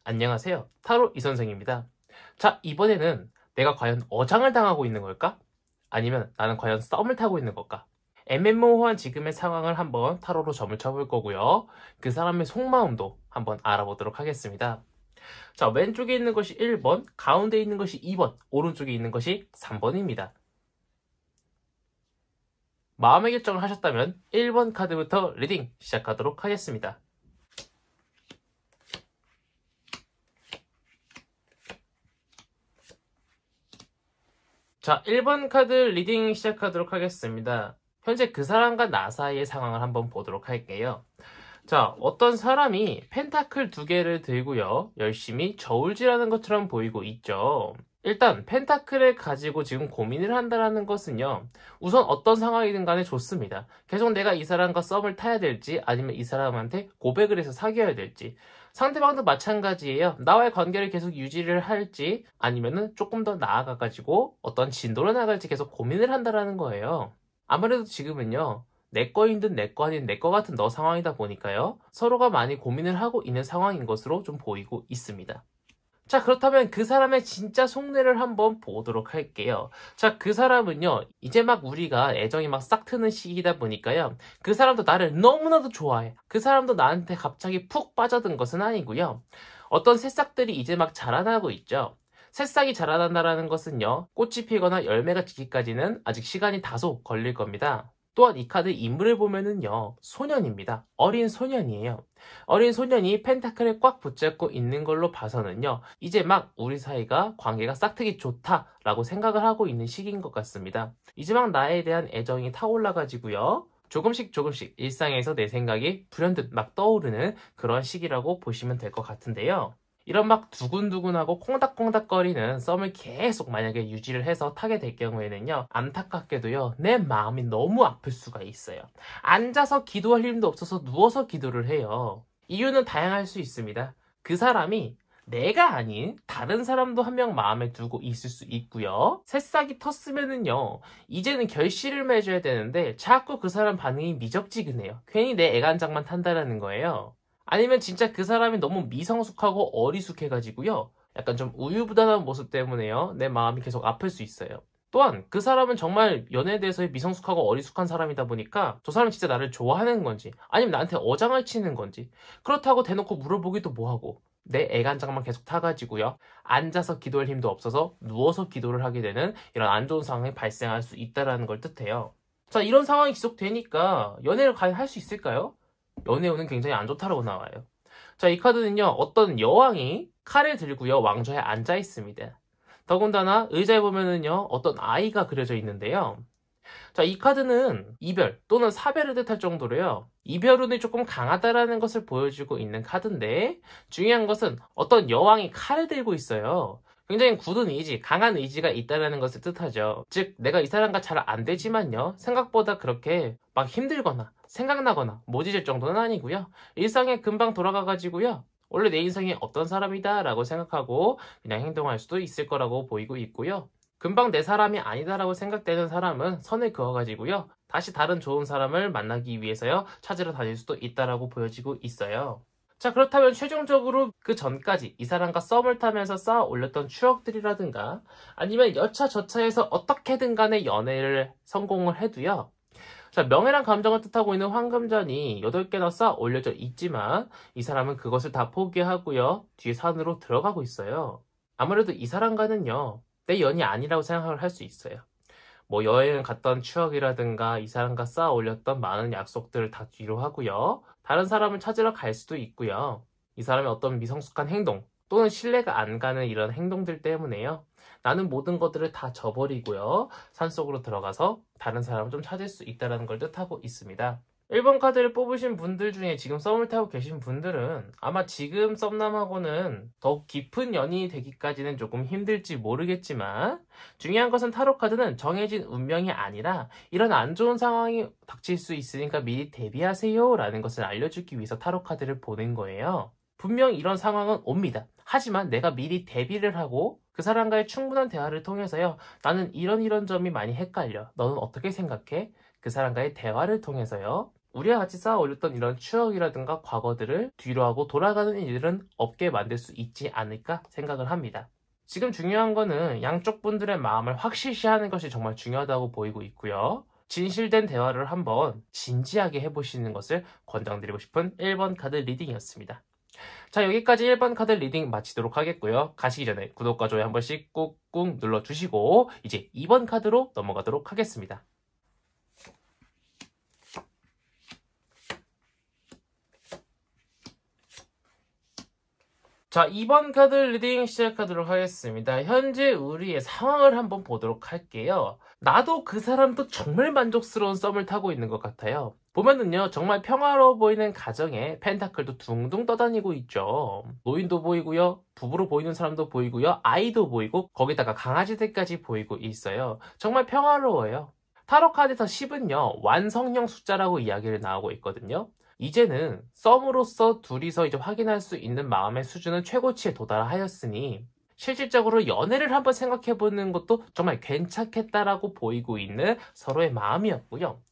안녕하세요. 타로 이선생입니다. 자, 이번에는 내가 과연 어장을 당하고 있는 걸까? 아니면 나는 과연 썸을 타고 있는 걸까? 애매모호한 지금의 상황을 한번 타로로 점을 쳐볼 거고요. 그 사람의 속마음도 한번 알아보도록 하겠습니다. 자, 왼쪽에 있는 것이 1번, 가운데 있는 것이 2번, 오른쪽에 있는 것이 3번입니다. 마음의 결정을 하셨다면 1번 카드부터 리딩 시작하도록 하겠습니다. 자, 1번 카드 리딩 시작하도록 하겠습니다. 현재 그 사람과 나 사이의 상황을 한번 보도록 할게요. 자, 어떤 사람이 펜타클 2개를 들고요. 열심히 저울질하는 것처럼 보이고 있죠. 일단 펜타클을 가지고 지금 고민을 한다는 것은요. 우선 어떤 상황이든 간에 좋습니다. 계속 내가 이 사람과 썸을 타야 될지 아니면 이 사람한테 고백을 해서 사귀어야 될지 상대방도 마찬가지예요. 나와의 관계를 계속 유지를 할지 아니면은 조금 더 나아가가지고 어떤 진도로 나갈지 계속 고민을 한다는 거예요. 아무래도 지금은요. 내 거인 듯 내 거 아닌 내 거 같은 너 상황이다 보니까요. 서로가 많이 고민을 하고 있는 상황인 것으로 좀 보이고 있습니다. 자, 그렇다면 그 사람의 진짜 속내를 한번 보도록 할게요. 자, 그 사람은요, 이제 막 우리가 애정이 막 싹 트는 시기이다 보니까요. 그 사람도 나를 너무나도 좋아해. 그 사람도 나한테 갑자기 푹 빠져든 것은 아니고요. 어떤 새싹들이 이제 막 자라나고 있죠. 새싹이 자라난다는 것은요, 꽃이 피거나 열매가 지기까지는 아직 시간이 다소 걸릴 겁니다. 또한 이 카드 인물을 보면은요, 소년입니다. 어린 소년이에요. 어린 소년이 펜타클을 꽉 붙잡고 있는 걸로 봐서는요, 이제 막 우리 사이가 관계가 싹트기 좋다라고 생각을 하고 있는 시기인 것 같습니다. 이제 막 나에 대한 애정이 타올라가지고요, 조금씩 일상에서 내 생각이 불현듯 막 떠오르는 그런 시기라고 보시면 될 것 같은데요. 이런 막 두근두근하고 콩닥콩닥거리는 썸을 계속 만약에 유지를 해서 타게 될 경우에는요, 안타깝게도요, 내 마음이 너무 아플 수가 있어요. 앉아서 기도할 힘도 없어서 누워서 기도를 해요. 이유는 다양할 수 있습니다. 그 사람이 내가 아닌 다른 사람도 한 명 마음에 두고 있을 수 있고요. 새싹이 텄으면은요, 이제는 결실을 맺어야 되는데 자꾸 그 사람 반응이 미적지근해요. 괜히 내 애간장만 탄다라는 거예요. 아니면 진짜 그 사람이 너무 미성숙하고 어리숙해가지고요. 약간 좀 우유부단한 모습 때문에요. 내 마음이 계속 아플 수 있어요. 또한 그 사람은 정말 연애에 대해서 미성숙하고 어리숙한 사람이다 보니까 저 사람이 진짜 나를 좋아하는 건지 아니면 나한테 어장을 치는 건지 그렇다고 대놓고 물어보기도 뭐하고 내 애간장만 계속 타가지고요. 앉아서 기도할 힘도 없어서 누워서 기도를 하게 되는 이런 안 좋은 상황이 발생할 수 있다는 걸 뜻해요. 자, 이런 상황이 지속되니까 연애를 과연 할 수 있을까요? 연애운은 굉장히 안 좋다라고 나와요. 자, 이 카드는요, 어떤 여왕이 칼을 들고요, 왕좌에 앉아 있습니다. 더군다나 의자에 보면은요, 어떤 아이가 그려져 있는데요. 자, 이 카드는 이별 또는 사별을 뜻할 정도로요, 이별운이 조금 강하다라는 것을 보여주고 있는 카드인데, 중요한 것은 어떤 여왕이 칼을 들고 있어요. 굉장히 굳은 의지, 강한 의지가 있다는 것을 뜻하죠. 즉, 내가 이 사람과 잘 안 되지만요, 생각보다 그렇게 막 힘들거나, 생각나거나, 모지질 정도는 아니고요. 일상에 금방 돌아가가지고요. 원래 내 인생이 어떤 사람이다 라고 생각하고 그냥 행동할 수도 있을 거라고 보이고 있고요. 금방 내 사람이 아니다라고 생각되는 사람은 선을 그어가지고요. 다시 다른 좋은 사람을 만나기 위해서요. 찾으러 다닐 수도 있다라고 보여지고 있어요. 자, 그렇다면 최종적으로 그 전까지 이 사람과 썸을 타면서 쌓아 올렸던 추억들이라든가 아니면 여차저차해서 어떻게든 간에 연애를 성공을 해도요. 자, 명예란 감정을 뜻하고 있는 황금전이 8개나 쌓아 올려져 있지만 이 사람은 그것을 다 포기하고요. 뒤에 산으로 들어가고 있어요. 아무래도 이 사람과는요. 내 연이 아니라고 생각을 할 수 있어요. 뭐 여행을 갔던 추억이라든가 이 사람과 쌓아 올렸던 많은 약속들을 다 뒤로 하고요. 다른 사람을 찾으러 갈 수도 있고요. 이 사람의 어떤 미성숙한 행동 또는 신뢰가 안 가는 이런 행동들 때문에요. 나는 모든 것들을 다 저버리고요. 산속으로 들어가서 다른 사람을 좀 찾을 수 있다는 걸 뜻하고 있습니다. 1번 카드를 뽑으신 분들 중에 지금 썸을 타고 계신 분들은 아마 지금 썸남하고는 더욱 깊은 연이 되기까지는 조금 힘들지 모르겠지만 중요한 것은 타로 카드는 정해진 운명이 아니라 이런 안 좋은 상황이 닥칠 수 있으니까 미리 대비하세요 라는 것을 알려주기 위해서 타로 카드를 보는 거예요. 분명 이런 상황은 옵니다. 하지만 내가 미리 대비를 하고 그 사람과의 충분한 대화를 통해서요. 나는 이런 점이 많이 헷갈려. 너는 어떻게 생각해? 그 사람과의 대화를 통해서요. 우리가 같이 쌓아 올렸던 이런 추억이라든가 과거들을 뒤로하고 돌아가는 일들은 없게 만들 수 있지 않을까 생각을 합니다. 지금 중요한 거는 양쪽 분들의 마음을 확실시하는 것이 정말 중요하다고 보이고 있고요. 진실된 대화를 한번 진지하게 해보시는 것을 권장드리고 싶은 1번 카드 리딩이었습니다. 자, 여기까지 1번 카드 리딩 마치도록 하겠고요. 가시기 전에 구독과 좋아요 한 번씩 꾹꾹 눌러주시고 이제 2번 카드로 넘어가도록 하겠습니다. 자, 2번 카드 리딩 시작하도록 하겠습니다. 현재 우리의 상황을 한번 보도록 할게요. 나도 그 사람도 정말 만족스러운 썸을 타고 있는 것 같아요. 보면은요, 정말 평화로워 보이는 가정에 펜타클도 둥둥 떠다니고 있죠. 노인도 보이고요, 부부로 보이는 사람도 보이고요, 아이도 보이고, 거기다가 강아지들까지 보이고 있어요. 정말 평화로워요. 타로 카드에서 10은요, 완성형 숫자라고 이야기를 나오고 있거든요. 이제는 썸으로서 둘이서 이제 확인할 수 있는 마음의 수준은 최고치에 도달하였으니 실질적으로 연애를 한번 생각해보는 것도 정말 괜찮겠다라고 보이고 있는 서로의 마음이었고요.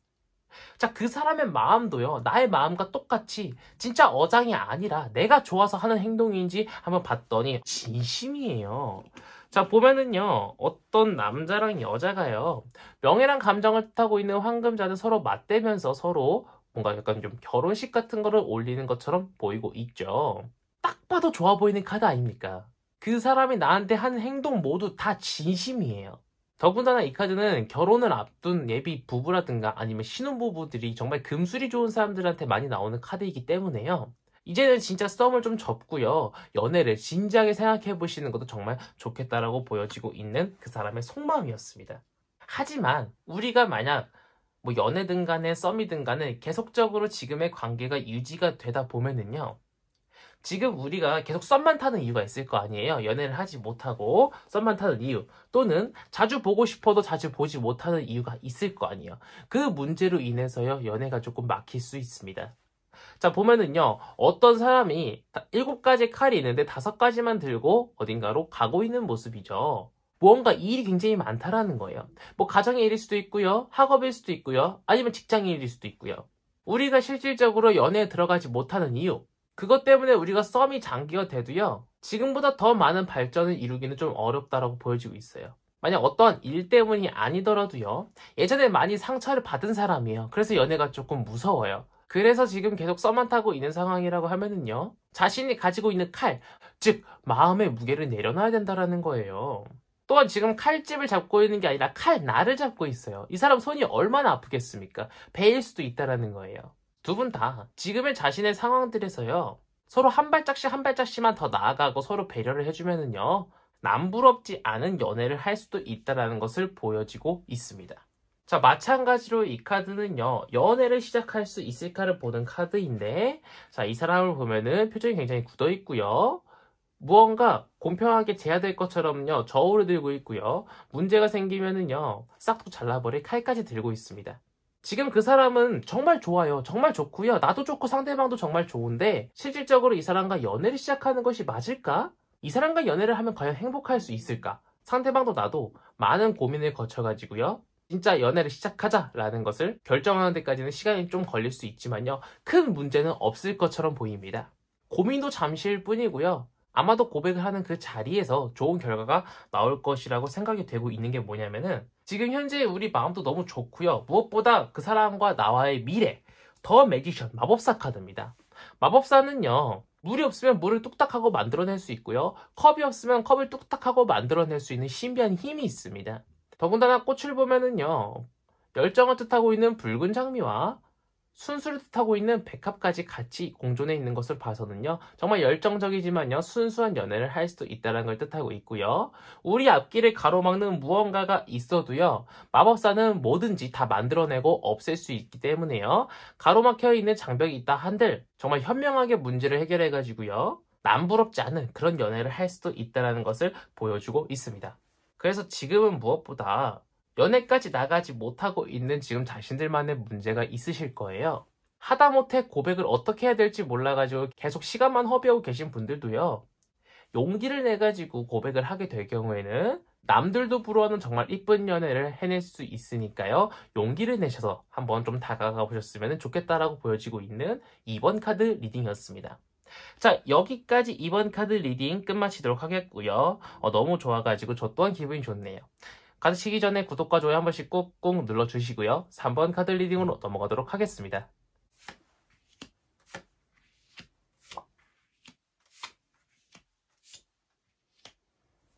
자, 그 사람의 마음도요, 나의 마음과 똑같이 진짜 어장이 아니라 내가 좋아서 하는 행동인지 한번 봤더니 진심이에요. 자, 보면은요, 어떤 남자랑 여자가요, 명예랑 감정을 뜻하고 있는 황금자는 서로 맞대면서 서로 뭔가 약간 좀 결혼식 같은 거를 올리는 것처럼 보이고 있죠. 딱 봐도 좋아 보이는 카드 아닙니까? 그 사람이 나한테 한 행동 모두 다 진심이에요. 더군다나 이 카드는 결혼을 앞둔 예비 부부라든가 아니면 신혼부부들이 정말 금술이 좋은 사람들한테 많이 나오는 카드이기 때문에요. 이제는 진짜 썸을 좀 접고요. 연애를 진지하게 생각해 보시는 것도 정말 좋겠다라고 보여지고 있는 그 사람의 속마음이었습니다. 하지만 우리가 만약 뭐 연애든 간에 썸이든 간에 계속적으로 지금의 관계가 유지가 되다 보면은요, 지금 우리가 계속 썸만 타는 이유가 있을 거 아니에요. 연애를 하지 못하고 썸만 타는 이유, 또는 자주 보고 싶어도 자주 보지 못하는 이유가 있을 거 아니에요. 그 문제로 인해서요, 연애가 조금 막힐 수 있습니다. 자, 보면은요, 어떤 사람이 7가지 칼이 있는데 5가지만 들고 어딘가로 가고 있는 모습이죠. 무언가 일이 굉장히 많다라는 거예요. 뭐 가정의 일일 수도 있고요, 학업일 수도 있고요, 아니면 직장의 일일 수도 있고요. 우리가 실질적으로 연애에 들어가지 못하는 이유, 그것 때문에 우리가 썸이 장기가 돼도요, 지금보다 더 많은 발전을 이루기는 좀 어렵다라고 보여지고 있어요. 만약 어떤 일 때문이 아니더라도요, 예전에 많이 상처를 받은 사람이에요. 그래서 연애가 조금 무서워요. 그래서 지금 계속 썸만 타고 있는 상황이라고 하면은요, 자신이 가지고 있는 칼, 즉 마음의 무게를 내려놔야 된다라는 거예요. 또한 지금 칼집을 잡고 있는 게 아니라 칼날을 잡고 있어요. 이 사람 손이 얼마나 아프겠습니까? 베일 수도 있다라는 거예요. 두 분 다 지금의 자신의 상황들에서요, 서로 한 발짝씩 한 발짝씩만 더 나아가고 서로 배려를 해주면은요, 남부럽지 않은 연애를 할 수도 있다라는 것을 보여지고 있습니다. 자, 마찬가지로 이 카드는요, 연애를 시작할 수 있을까를 보는 카드인데, 자, 이 사람을 보면은 표정이 굉장히 굳어 있고요, 무언가 공평하게 제야될 것처럼요, 저울을 들고 있고요, 문제가 생기면은요, 싹둑 잘라버릴 칼까지 들고 있습니다. 지금 그 사람은 정말 좋아요. 정말 좋고요. 나도 좋고 상대방도 정말 좋은데 실질적으로 이 사람과 연애를 시작하는 것이 맞을까? 이 사람과 연애를 하면 과연 행복할 수 있을까? 상대방도 나도 많은 고민을 거쳐가지고요, 진짜 연애를 시작하자라는 것을 결정하는 데까지는 시간이 좀 걸릴 수 있지만요, 큰 문제는 없을 것처럼 보입니다. 고민도 잠시일 뿐이고요, 아마도 고백을 하는 그 자리에서 좋은 결과가 나올 것이라고 생각이 되고 있는 게 뭐냐면은, 지금 현재 우리 마음도 너무 좋고요, 무엇보다 그 사람과 나와의 미래, 더 매지션, 마법사 카드입니다. 마법사는요, 물이 없으면 물을 뚝딱하고 만들어낼 수 있고요, 컵이 없으면 컵을 뚝딱하고 만들어낼 수 있는 신비한 힘이 있습니다. 더군다나 꽃을 보면은요, 열정을 뜻하고 있는 붉은 장미와 순수를 뜻하고 있는 백합까지 같이 공존해 있는 것을 봐서는요, 정말 열정적이지만요, 순수한 연애를 할 수도 있다는 걸 뜻하고 있고요, 우리 앞길을 가로막는 무언가가 있어도요, 마법사는 뭐든지 다 만들어내고 없앨 수 있기 때문에요, 가로막혀 있는 장벽이 있다 한들 정말 현명하게 문제를 해결해 가지고요, 남부럽지 않은 그런 연애를 할 수도 있다는 것을 보여주고 있습니다. 그래서 지금은 무엇보다 연애까지 나가지 못하고 있는 지금 자신들만의 문제가 있으실 거예요. 하다못해 고백을 어떻게 해야 될지 몰라가지고 계속 시간만 허비하고 계신 분들도요, 용기를 내가지고 고백을 하게 될 경우에는 남들도 부러워하는 정말 이쁜 연애를 해낼 수 있으니까요. 용기를 내셔서 한번 좀 다가가 보셨으면 좋겠다라고 보여지고 있는 2번 카드 리딩이었습니다. 자, 여기까지 2번 카드 리딩 끝마치도록 하겠고요. 너무 좋아가지고 저 또한 기분이 좋네요. 가시기 전에 구독과 좋아요 한 번씩 꾹꾹 눌러주시고요. 3번 카드 리딩으로 넘어가도록 하겠습니다.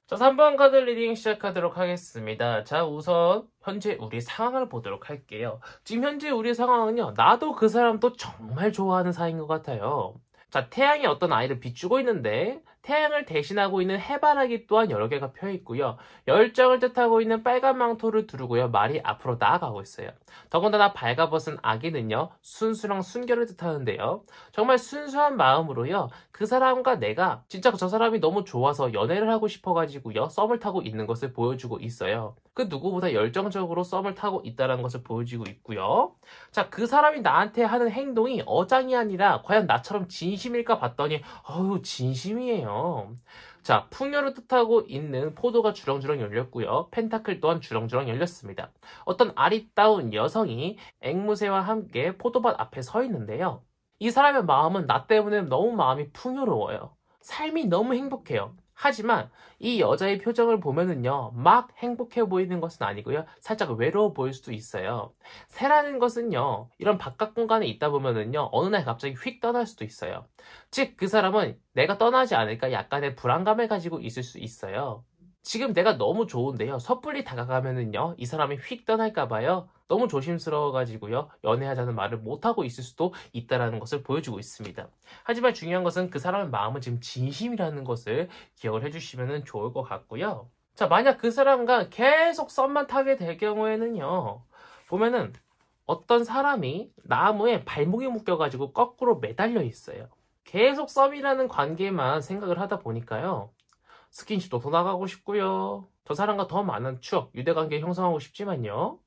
자, 3번 카드 리딩 시작하도록 하겠습니다. 자, 우선 현재 우리 상황을 보도록 할게요. 지금 현재 우리 상황은요, 나도 그 사람도 정말 좋아하는 사이인 것 같아요. 자, 태양이 어떤 아이를 비추고 있는데 태양을 대신하고 있는 해바라기 또한 여러 개가 펴 있고요. 열정을 뜻하고 있는 빨간 망토를 두르고요. 말이 앞으로 나아가고 있어요. 더군다나 발가벗은 아기는요. 순수랑 순결을 뜻하는데요. 정말 순수한 마음으로요. 그 사람과 내가 진짜 저 사람이 너무 좋아서 연애를 하고 싶어가지고요. 썸을 타고 있는 것을 보여주고 있어요. 그 누구보다 열정적으로 썸을 타고 있다는 것을 보여주고 있고요. 자, 그 사람이 나한테 하는 행동이 어장이 아니라 과연 나처럼 진심일까 봤더니 진심이에요. 자, 풍요를 뜻하고 있는 포도가 주렁주렁 열렸고요. 펜타클 또한 주렁주렁 열렸습니다. 어떤 아리따운 여성이 앵무새와 함께 포도밭 앞에 서 있는데요. 이 사람의 마음은 나 때문에 너무 마음이 풍요로워요. 삶이 너무 행복해요. 하지만 이 여자의 표정을 보면은요, 막 행복해 보이는 것은 아니고요, 살짝 외로워 보일 수도 있어요. 새라는 것은요, 이런 바깥 공간에 있다 보면은요, 어느 날 갑자기 휙 떠날 수도 있어요. 즉, 그 사람은 내가 떠나지 않을까 약간의 불안감을 가지고 있을 수 있어요. 지금 내가 너무 좋은데요, 섣불리 다가가면은요, 이 사람이 휙 떠날까봐요, 너무 조심스러워가지고요, 연애하자는 말을 못하고 있을 수도 있다는 것을 보여주고 있습니다. 하지만 중요한 것은 그 사람의 마음은 지금 진심이라는 것을 기억을 해주시면 좋을 것 같고요. 자, 만약 그 사람과 계속 썸만 타게 될 경우에는요, 보면은 어떤 사람이 나무에 발목이 묶여가지고 거꾸로 매달려 있어요. 계속 썸이라는 관계만 생각을 하다 보니까요, 스킨십도 더 나가고 싶고요. 저 사람과 더 많은 추억, 유대관계 형성하고 싶지만요.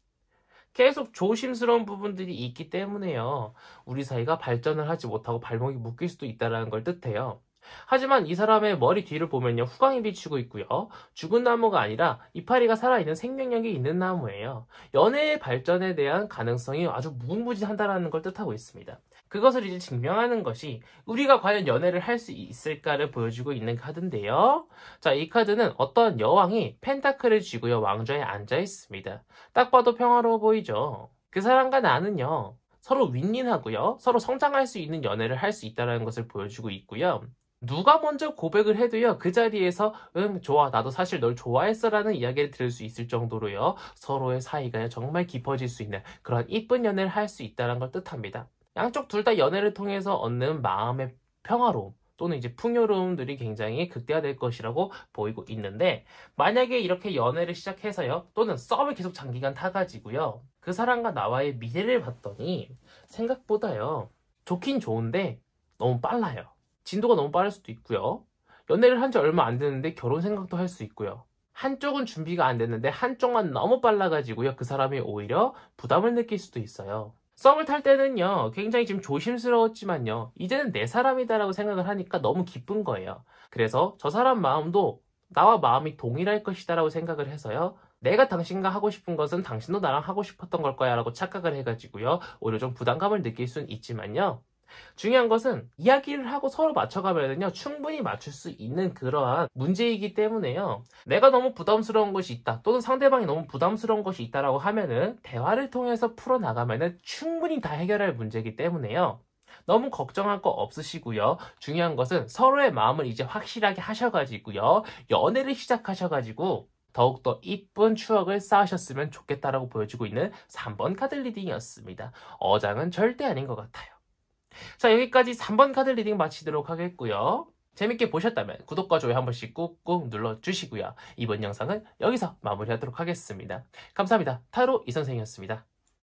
계속 조심스러운 부분들이 있기 때문에요. 우리 사이가 발전을 하지 못하고 발목이 묶일 수도 있다는 걸 뜻해요. 하지만 이 사람의 머리 뒤를 보면요. 후광이 비치고 있고요. 죽은 나무가 아니라 이파리가 살아있는 생명력이 있는 나무예요. 연애의 발전에 대한 가능성이 아주 무궁무진하다는 걸 뜻하고 있습니다. 그것을 이제 증명하는 것이 우리가 과연 연애를 할 수 있을까를 보여주고 있는 카드인데요. 자, 이 카드는 어떤 여왕이 펜타클을 쥐고요. 왕좌에 앉아 있습니다. 딱 봐도 평화로워 보이죠. 그 사람과 나는요. 서로 윈윈하고요. 서로 성장할 수 있는 연애를 할 수 있다는 것을 보여주고 있고요. 누가 먼저 고백을 해도요, 그 자리에서 좋아, 나도 사실 널 좋아했어 라는 이야기를 들을 수 있을 정도로요, 서로의 사이가 정말 깊어질 수 있는 그런 이쁜 연애를 할 수 있다는 걸 뜻합니다. 양쪽 둘 다 연애를 통해서 얻는 마음의 평화로움 또는 이제 풍요로움들이 굉장히 극대화될 것이라고 보이고 있는데, 만약에 이렇게 연애를 시작해서요, 또는 썸을 계속 장기간 타가지고요, 그 사람과 나와의 미래를 봤더니 생각보다요, 좋긴 좋은데 너무 빨라요. 진도가 너무 빠를 수도 있고요. 연애를 한 지 얼마 안 됐는데 결혼 생각도 할 수 있고요. 한쪽은 준비가 안 됐는데 한쪽만 너무 빨라가지고요. 그 사람이 오히려 부담을 느낄 수도 있어요. 썸을 탈 때는요. 굉장히 지금 조심스러웠지만요. 이제는 내 사람이다라고 생각을 하니까 너무 기쁜 거예요. 그래서 저 사람 마음도 나와 마음이 동일할 것이다라고 생각을 해서요. 내가 당신과 하고 싶은 것은 당신도 나랑 하고 싶었던 걸 거야 라고 착각을 해가지고요. 오히려 좀 부담감을 느낄 수는 있지만요. 중요한 것은 이야기를 하고 서로 맞춰가면요 충분히 맞출 수 있는 그러한 문제이기 때문에요. 내가 너무 부담스러운 것이 있다 또는 상대방이 너무 부담스러운 것이 있다라고 하면은 대화를 통해서 풀어나가면은 충분히 다 해결할 문제이기 때문에요. 너무 걱정할 거 없으시고요. 중요한 것은 서로의 마음을 이제 확실하게 하셔가지고요. 연애를 시작하셔가지고 더욱더 이쁜 추억을 쌓으셨으면 좋겠다라고 보여주고 있는 3번 카드 리딩이었습니다. 어장은 절대 아닌 것 같아요. 자, 여기까지 3번 카드 리딩 마치도록 하겠고요. 재밌게 보셨다면 구독과 좋아요 한 번씩 꾹꾹 눌러주시고요. 이번 영상은 여기서 마무리하도록 하겠습니다. 감사합니다. 타로 이선생이었습니다.